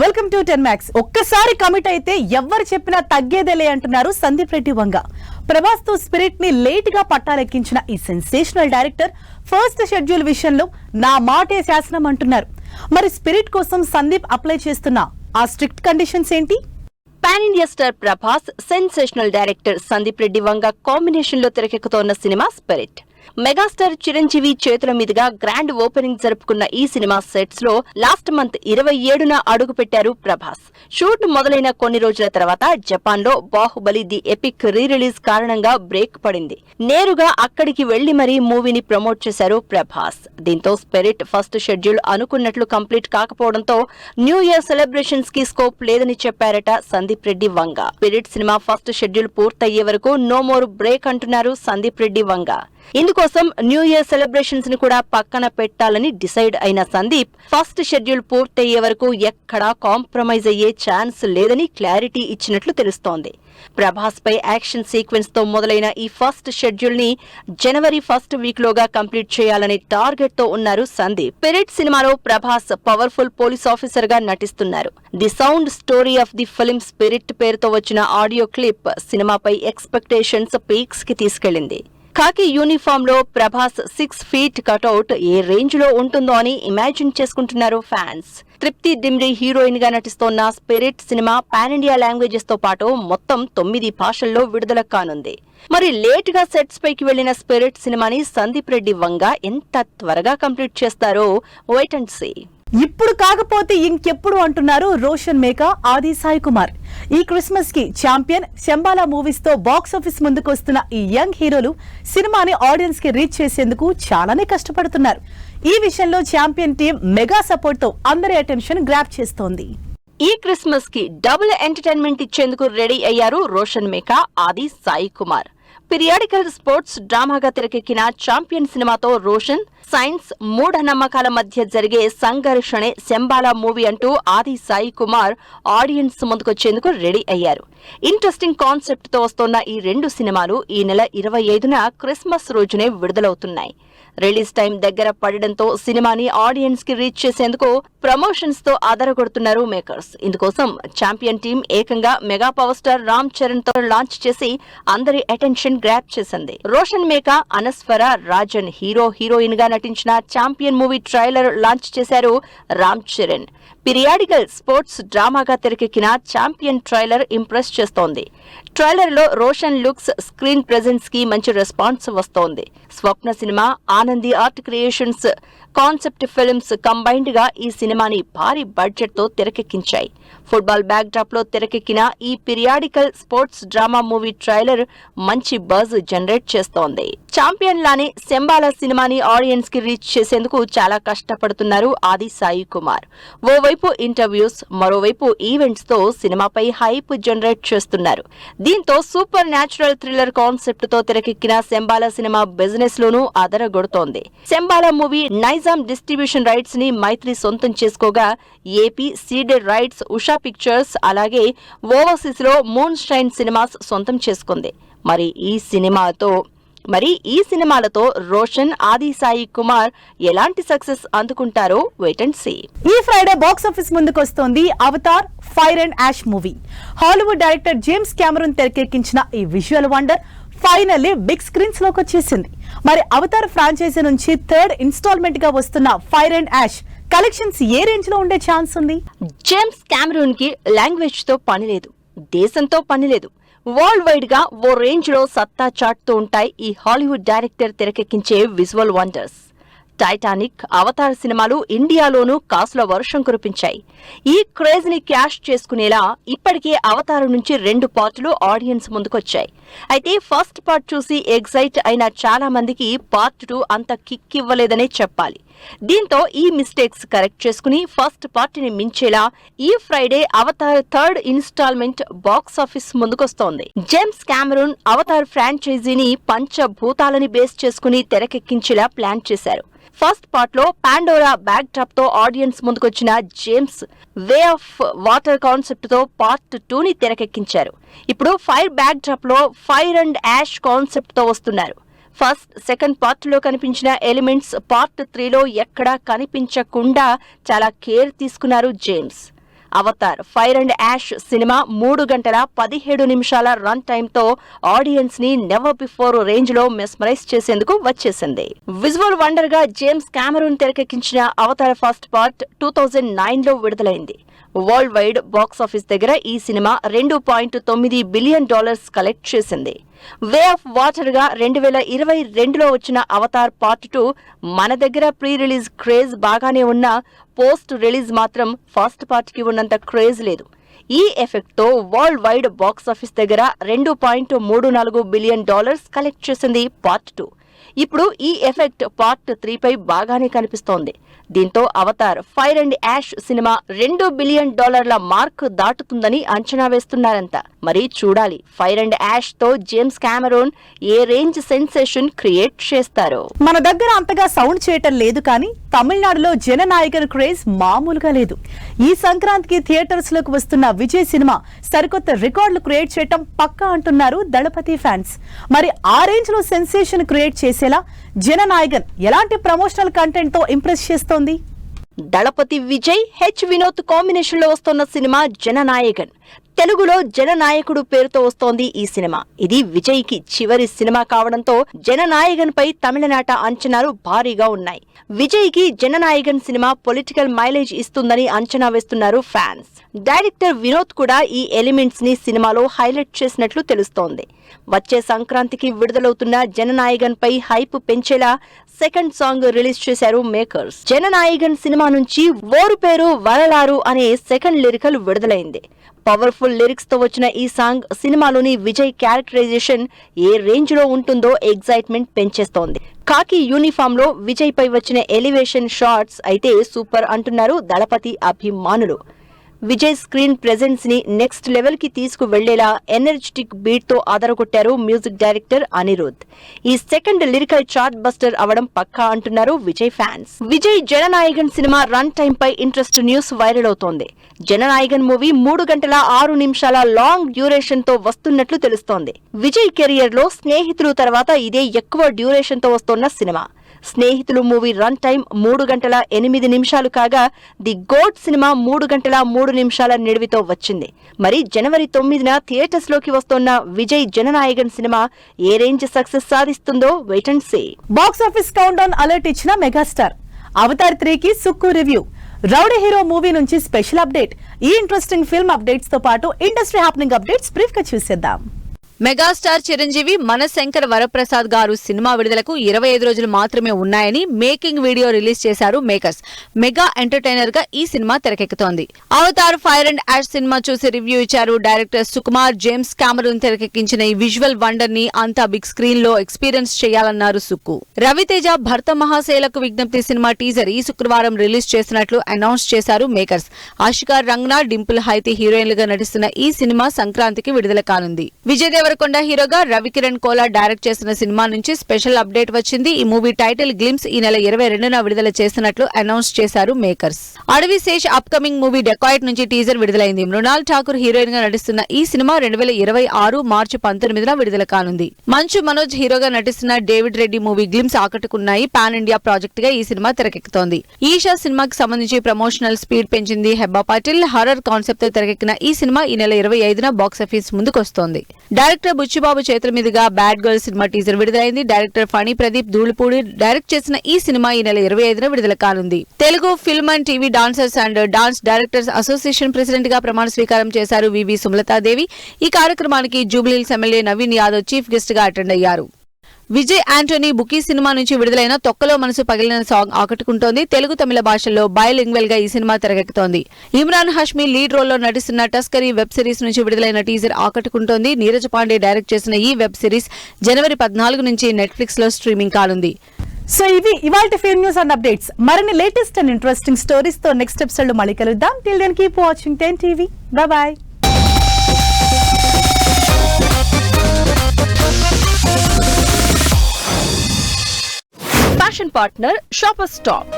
Welcome to 10 Max. ఒక్కసారి commit అయితే ఎవ్వరు చెప్పినా తగ్గేదేలే అంటున్నారు సందీప్ రెడ్డి వంగ. ప్రభాస్ తో స్పిరిట్ ని లేట్ గా పట్టాలెక్కించిన ఈ సెన్సేషనల్ డైరెక్టర్ ఫస్ట్ షెడ్యూల్ విషయంలో నా మాటే శాసనం అంటున్నారు. మరి స్పిరిట్ కోసం సందీప్ అప్లై చేస్తున్న ఆ స్ట్రిక్ట్ కండిషన్స్ ఏంటి? Pan India star Prabhas, sensational director Sandeep Reddy Vanga combination లో తెరకెక్కుతోన్న సినిమా స్పిరిట్. మెగాస్టార్ చిరంజీవి చేతుల మీదుగా గ్రాండ్ ఓపెనింగ్ జరుపుకున్న ఈ సినిమా సెట్స్ లో లాస్ట్ మంత్ 27న అడుగు పెట్టారు ప్రభాస్. షూట్ మొదలైన కొన్ని రోజుల తర్వాత జపాన్ లో Baahubali the epic re release కారణంగా బ్రేక్ పడింది. నేరుగా అక్కడికి వెళ్లి మరీ మూవీని ప్రమోట్ చేశారు ప్రభాస్. దీంతో స్పిరిట్ ఫస్ట్ షెడ్యూల్ అనుకున్నట్లు కంప్లీట్ కాకపోవడంతో న్యూ ఇయర్ సెలబ్రేషన్స్ కి స్కోప్ లేదని చెప్పారట సందీప్ రెడ్డి వంగ. స్పిరిట్ సినిమా ఫస్ట్ షెడ్యూల్ పూర్తయ్యే వరకు నో మోర్ బ్రేక్ అంటున్నారు సందీప్ రెడ్డి వంగ. ఇందుకోసం న్యూ ఇయర్ సెలబ్రేషన్స్ ని కూడా పక్కన పెట్టాలని డిసైడ్ అయిన సందీప్ ఫస్ట్ షెడ్యూల్ పూర్తయ్యే వరకు ఎక్కడా కాంప్రమైజ్ అయ్యే ఛాన్స్ లేదని క్లారిటీ ఇచ్చినట్లు తెలుస్తోంది. ప్రభాస్ పై యాక్షన్ సీక్వెన్స్ తో మొదలైన ఈ ఫస్ట్ షెడ్యూల్ ని జనవరి ఫస్ట్ వీక్ లోగా కంప్లీట్ చేయాలనే టార్గెట్ తో ఉన్నారు సందీప్. స్పిరిట్ సినిమాలో ప్రభాస్ పవర్ఫుల్ పోలీస్ ఆఫీసర్ గా నటిస్తున్నారు. The sound story of the film spirit పేరుతో వచ్చిన ఆడియో క్లిప్ సినిమాపై ఎక్స్పెక్టేషన్స్ పీక్స్ కి తీసుకెళ్లింది. ఖాకీ యూనిఫామ్ లో ప్రభాస్ 6 feet కటౌట్ ఏ రేంజ్ లో ఉంటుందో అని ఇమాజిన్ చేసుకుంటున్నారు ఫ్యాన్స్. తృప్తి డిమ్రీ హీరోయిన్ గా నటిస్తోన్న Spirit cinema pan India languages తో పాటు మొత్తం 9 భాషల్లో విడుదల కానుంది. మరి లేట్ గా సెట్స్ పైకి వెళ్లిన స్పిరిట్ సినిమాని సందీప్ రెడ్డి వంగ ఎంత త్వరగా కంప్లీట్ చేస్తారో వెయిట్ అండ్ సీ. ఇప్పుడు కాకపోతే ఇంకెప్పుడు అంటున్నారు రోషన్ మేకా, ఆది సాయి కుమార్. ఈ క్రిస్మస్ కి ఛాంపియన్, శంబాలా మూవీస్ తో బాక్స్ ఆఫీస్ ముందుకు వస్తున్న ఈ యంగ్ హీరోలు సినిమాని ఆడియన్స్ కి రీచ్ చేసేందుకు చాలానే కష్టపడుతున్నారు. ఈ విషయంలో ఛాంపియన్ టీం మెగా సపోర్ట్ తో అందరి అటెన్షన్ గ్రాప్ చేస్తోంది. ఈ క్రిస్మస్ కి డబుల్ ఎంటర్టైన్మెంట్ ఇచ్చేందుకు రెడీ అయ్యారు రోషన్ మేకా, ఆది సాయి కుమార్. పీరియాడికల్ స్పోర్ట్స్ డ్రామాగా తెరకెక్కిన ఛాంపియన్ సినిమాతో రోషన్, సైన్స్, మూఢనమ్మకాల మధ్య జరిగే సంఘర్షణే శంబాలా మూవీ అంటూ ఆది సాయి కుమార్ ఆడియన్స్ ముందుకొచ్చేందుకు రెడీ అయ్యారు. ఇంట్రెస్టింగ్ కాన్సెప్ట్ తో వస్తోన్న ఈ రెండు సినిమాలు ఈ నెల 25న క్రిస్మస్ రోజునే విడుదలవుతున్నాయి. రిలీజ్ టైం దగ్గర పడడంతో సినిమాని ఆడియన్స్ కి రీచ్ చేసేందుకు ప్రమోషన్స్ తో ఆధారపడుతున్నారు మేకర్స్. ఇందుకోసం ఛాంపియన్ టీం ఏకంగా mega power star Ram Charan తో లాంచ్ చేసి అందరి అటెన్షన్ గ్రాప్ చేసింది. రోషన్ మేకా, అనస్వర రాజన్ హీరో హీరోయిన్ గా నటించిన ఛాంపియన్ మూవీ ట్రైలర్ లాంచ్ చేశారు రామ్ చరణ్. పీరియాడికల్ స్పోర్ట్స్ డ్రామాగా తెరకెక్కిన ఛాంపియన్ ట్రైలర్ ఇంప్రెస్ చేస్తోంది. ట్రైలర్ లో రోషన్ లుక్స్, స్క్రీన్ ప్రెజెన్స్ కి మంచి రెస్పాన్స్ వస్తోంది. Swapna cinema, Anandi art creations concept films combined గా ఈ సినిమాని భారీ బడ్జెట్ తో తెరకెక్కించాయి. ఫుట్బాల్ బ్యాక్ డ్రాప్ లో తెరకెక్కిన ఈ periodical sports drama movie trailer మంచి బజ్ జనరేట్ చేస్తోంది. ఛాంపియన్ లానే శంబాలా సినిమాని ఆడియన్స్ కి రీచ్ చేసేందుకు చాలా కష్టపడుతున్నారు ఆది సాయి కుమార్. ఓవైపు ఇంటర్వ్యూస్, మరోవైపు ఈవెంట్స్ తో సినిమాపై హైప్ జనరేట్ చేస్తున్నారు. దీంతో సూపర్ న్యాచురల్ థ్రిల్లర్ కాన్సెప్ట్ తో తెరకెక్కిన శంబాలా సినిమా బిజినెస్ లోనూ అదరగొడుతోంది. Shambala movie Nizam distribution rights ని మైత్రి సొంతం చేసుకోగా AP ceded rights Usha pictures, అలాగే ఓవర్సీస్ లో మూన్ షైన్ సినిమాస్ సొంతం చేసుకుంది. మరి ఈ సినిమాలతో రోషన్, ఆది సాయి కుమార్ ఎలాంటి సక్సెస్ అందుకుంటారో వెయిట్ అండ్ సీ. ఈ ఫ్రైడే బాక్స్ ఆఫీస్ ముందుకు వస్తోంది Avatar fire and ash movie. Hollywood director James Cameron తెరకెక్కించిన ఈ visual wonder finally big screens లోకి వచ్చేసింది. మరి అవతార్ ఫ్రాంచైజీ నుంచి థర్డ్ ఇన్స్టాల్మెంట్ గా వస్తున్న ఫైర్ అండ్ యాష్ కలెక్షన్స్ ఏ రేంజ్ లో ఉండే ఛాన్స్ ఉంది? జేమ్స్ కెమెరూన్ కి లాంగ్వేజ్ తో పని లేదు, దేశంతో పని లేదు. వరల్డ్ వైడ్ గా ఓ రేంజ్ లో సత్తా చాటుతూ ఉంటాయి ఈ హాలీవుడ్ డైరెక్టర్ తెరకెక్కించే విజువల్ వండర్స్. టైటానిక్, అవతార్ సినిమాలు ఇండియాలోనూ కాసుల వర్షం కురిపించాయి. ఈ క్రేజ్ ని క్యాష్ చేసుకునేలా ఇప్పటికే అవతార్ నుంచి 2 పార్టులు ఆడియన్స్ ముందుకొచ్చాయి. అయితే ఫస్ట్ పార్ట్ చూసి ఎగ్జైట్ అయిన చాలా మందికి పార్ట్ 2 అంత కిక్ ఇవ్వలేదనే చెప్పాలి. దీంతో ఈ మిస్టేక్స్ కరెక్ట్ చేసుకుని ఫస్ట్ పార్ట్ ని మించేలా ఈ Friday Avatar third installment box office ముందుకొస్తోంది. జేమ్స్ కెమెరూన్ అవతార్ ఫ్రాంచైజీని పంచభూతాలని బేస్ చేసుకుని తెరకెక్కించేలా ప్లాన్ చేశారు. ఫస్ట్ పార్ట్ లో పాండోరా బ్యాక్ డ్రాప్ తో ఆడియన్స్ ముందుకొచ్చిన James Way of Water concept తో పార్ట్ 2 ని తెరకెక్కించారు. ఇప్పుడు ఫైర్ బ్యాక్ డ్రాప్ లో ఫైర్ అండ్ యాష్ కాన్సెప్ట్ తో వస్తున్నారు. ఫస్ట్, సెకండ్ పార్ట్ లో కనిపించిన ఎలిమెంట్స్ పార్ట్ 3లో ఎక్కడా కనిపించకుండా చాలా కేర్ తీసుకున్నారు James. Avatar fire and ash సినిమా 3 గంటల 17 నిమిషాల రన్ టైమ్ తో ఆడియన్స్ ని నెవర్ బిఫోర్ రేంజ్ లో మెస్మరైజ్ చేసేందుకు వచ్చేసింది. విజువల్ వండర్ గా జేమ్స్ కామెరూన్ తెరకెక్కించిన అవతార్ ఫస్ట్ పార్ట్ 2009 లో విడుదలైంది. వరల్డ్ వైడ్ బాక్స్ ఆఫీస్ దగ్గర ఈ సినిమా $2.9 బిలియన్ కలెక్ట్ చేసింది. వే ఆఫ్ వాటర్ గా 2022లో వచ్చిన అవతార్ పార్ట్ 2 మన దగ్గర ప్రీ రిలీజ్ క్రేజ్ బాగానే ఉన్నా పోస్ట్ రిలీజ్ మాత్రం ఫస్ట్ పార్ట్ కి ఉన్నంత క్రేజ్ లేదు. ఈ ఎఫెక్ట్ తో వరల్డ్ వైడ్ బాక్స్ ఆఫీస్ దగ్గర $2.34 బిలియన్ కలెక్ట్ చేసింది పార్ట్ 2. ఇప్పుడు ఈ ఎఫెక్ట్ పార్ట్ 3 పై బాగానే కనిపిస్తోంది. దీంతో Avatar fire and ash cinema $2 billion mark దాటుతుందని అంచనా వేస్తున్నారంతా. మరి చూడాలి ఫైర్ అండ్ యాష్ తో జేమ్స్ కామెరూన్ ఏ రేంజ్ సెన్సేషన్ క్రియేట్ చేస్తారో. మన దగ్గర అంతగా సౌండ్ చేయటం లేదు కానీ తమిళనాడులో జననాయకన్ క్రేజ్ మామూలుగా లేదు. ఈ సంక్రాంతికి థియేటర్స్ లోకి వస్తున్న విజయ్ సినిమా సరికొత్త రికార్డులు క్రియేట్ చేయటం పక్కా అంటున్నారు దళపతి ఫ్యాన్స్. మరి ఆ రేంజ్ లో సెన్సేషన్ క్రియేట్ చేసేలా జననాయకన్ ఎలాంటి ప్రమోషనల్ కంటెంట్ తో ఇంప్రెస్ చేస్తోంది? దళపతి విజయ్ వినోద్ కాంబినేషన్ లో వస్తున్న సినిమా జననాయకన్. తెలుగులో జననాయకుడు పేరుతో వస్తోంది ఈ సినిమా. ఇది విజయ్ కి చివరి సినిమా కావడంతో జననాయకన్ పై తమిళనాట అంచనాలు భారీగా ఉన్నాయి. విజయ్ కి జననాయకన్ సినిమా పొలిటికల్ మైలేజ్ ఇస్తుందని అంచనా వేస్తున్నారు ఫ్యాన్స్. డైరెక్టర్ వినోద్ కూడా ఈ ఎలిమెంట్స్ ని సినిమాలో హైలైట్ చేసినట్లు తెలుస్తోంది. వచ్చే సంక్రాంతికి విడుదలవుతున్న జననాయకన్ పై హైప్ పెంచేలా సెకండ్ సాంగ్ రిలీజ్ చేశారు మేకర్స్. జననాయకన్ సినిమా నుంచి ఓరు పేరు వరలారు అనే సెకండ్ లిరికల్ విడుదలైంది. పవర్ఫుల్ లిరిక్స్ తో వచ్చిన ఈ సాంగ్ సినిమాలోని విజయ్ క్యారెక్టరైజేషన్ ఏ రేంజ్ లో ఉంటుందో ఎగ్జైట్మెంట్ పెంచేస్తోంది. కాకి యూనిఫామ్ లో విజయ్ పై వచ్చిన ఎలివేషన్ షాట్స్ అయితే సూపర్ అంటున్నారు దళపతి అభిమానులు. విజయ్ స్క్రీన్ ప్రెజెన్స్ ని నెక్స్ట్ లెవెల్ కి తీసుకువెళ్లేలా ఎనర్జెటిక్ బీట్ తో ఆదరగొట్టారు మ్యూజిక్ డైరెక్టర్ అనిరుద్. ఈ సెకండ్ లిరికల్ చార్ట్ బస్టర్ అవడం పక్కా అంటున్నారు Vijay fans. Vijay Jananayagan cinema run time పై ఇంట్రెస్ట్ న్యూస్ వైరల్ అవుతోంది. జననాయకన్ మూవీ 3 గంటల 6 నిమిషాల లాంగ్ డ్యూరేషన్ తో వస్తున్నట్లు తెలుస్తోంది. విజయ్ కెరియర్ లో స్నేహితులు తర్వాత ఇదే ఎక్కువ డ్యూరేషన్ తో వస్తున్న సినిమా. స్నేహితులు మూవీ రన్ టైం 3 గంటల 8 నిమిషాలు కాగా ది గోడ్ సినిమా 3 గంటల 3 నిమిషాల నిడివితో వచ్చింది. మరి జనవరి 9న థియేటర్స్ లోకి వస్తున్న విజయ్ జననాయకన్ సినిమా ఏ రేంజ్ సక్సెస్ సాధిస్తుందో wait and see. Box office countdown alert ఇచ్చిన మెగాస్టార్. అవతార్ 3కి Sukku review. Rowdy hero movie నుంచి స్పెషల్ అప్డేట్. ఈ ఇంట్రెస్టింగ్ ఫిల్మ్ అప్డేట్స్ తో పాటు ఇండస్ట్రీ హ్యాపెనింగ్ అప్డేట్స్ బ్రీఫ్ గా చూసేద్దాం. మెగాస్టార్ చిరంజీవి మనశంకర్ వరప్రసాద్ గారు సినిమా విడుదలకు 25 రోజులు మాత్రమే ఉన్నాయని మేకింగ్ వీడియో రిలీజ్ చేశారు మేకర్స్. మెగా ఎంటర్టైనర్ గా ఈ సినిమా తెరకెక్కుతోంది. Avatar fire and ash cinema చూసి రివ్యూ ఇచ్చారు డైరెక్టర్ సుకుమార్. జేమ్స్ కామెరూన్ తెరకెక్కించిన ఈ విజువల్ వండర్ ని అంతా బిగ్ స్క్రీన్ లో ఎక్స్పీరియన్స్ చేయాలన్నారు సుక్కు. రవితేజ భర్త మహాశైలకు విజ్ఞప్తి సినిమా టీజర్ ఈ శుక్రవారం రిలీజ్ చేసినట్లు అనౌన్స్ చేశారు మేకర్స్. ఆషికా రంగనా, డింపుల్ హైతి హీరోయిన్లుగా నటిస్తున్న ఈ సినిమా సంక్రాంతికి విడుదల కానుంది. విజయ్ దేవరకొండ హీరోగా రవికిరణ్ కోలా డైరెక్ట్ చేసిన సినిమా నుంచి స్పెషల్ అప్డేట్ వచ్చింది. ఈ మూవీ టైటిల్ గ్లిమ్స్ ఈ నెల 22న విడుదల చేస్తున్నట్లు అనౌన్స్ చేశారు makers. Adivi Sesh upcoming movie Dacoit నుంచి టీజర్ విడుదలైంది. మృణాల్ ఠాకూర్ హీరోయిన్ గా నటిస్తున్న ఈ సినిమా 2026 మార్చి 19న విడుదల కానుంది. మంచు మనోజ్ హీరోగా నటిస్తున్న డేవిడ్ రెడ్డి మూవీ గ్లిమ్స్ ఆకట్టుకున్నాయి. పాన్ ఇండియా ప్రాజెక్ట్ గా ఈ సినిమా తెరకెక్కుతోంది. ఈషా సినిమాకి సంబంధించి ప్రమోషనల్ స్పీడ్ పెంచింది హెబ్బా పాటిల్. హర్రర్ కాన్సెప్ట్ తో తెరకెక్కిన ఈ సినిమా ఈ నెల 25న బాక్సాఫీస్ ముందుకొస్తోంది. డైరెక్టర్ బుచ్చిబాబు చేతుల మీదుగా బ్యాడ్ గర్ల్ సినిమా టీజర్ విడుదలైంది. డైరెక్టర్ ఫణి ప్రదీప్ ధూళిపూడి డైరెక్ట్ చేసిన ఈ సినిమా ఈ నెల 25న విడుదల కానుంది. Telugu film and TV dancers and dance directors association president గా ప్రమాణ స్వీకారం చేశారు వివి సుమలతాదేవి. ఈ కార్యక్రమానికి Jubilee Hills MLA Naveen Yadav chief guest గా అటెండ్ అయ్యారు. విజయ్ యాంటోనీ బుకీ సినిమా నుంచి విడుదలైన తొక్కలో మనసు పగిలిన సాంగ్ ఆకట్టుకుంటోంది. తెలుగు తమిళ భాషల్లో బైలింగ్వల్ గా ఈ సినిమా తెరకెక్కుతోంది. ఇమ్రాన్ హష్మీ లీడ్ రోల్ లో నటిస్తున్న టస్కరీ వెబ్ సిరీస్ నుంచి విడుదలైన టీజర్ ఆకట్టుకుంటోంది. నీరజ్ పాండే డైరెక్ట్ చేసిన ఈ వెబ్ సిరీస్ జనవరి 14 నుంచి నెట్ఫ్లిక్స్ లో స్ట్రీమింగ్ కానుంది. సో ఇవి ఇవాల్టి ఫిల్మ్ న్యూస్ అండ్ అప్డేట్స్. మరిన్ని లేటెస్ట్ అండ్ ఇంట్రెస్టింగ్ స్టోరీస్ తో నెక్స్ట్ ఎపిసోడ్ లో మళ్ళీ కలుద్దాం. Till then keep watching 10 TV. Bye bye. Fashion partner shopper stop.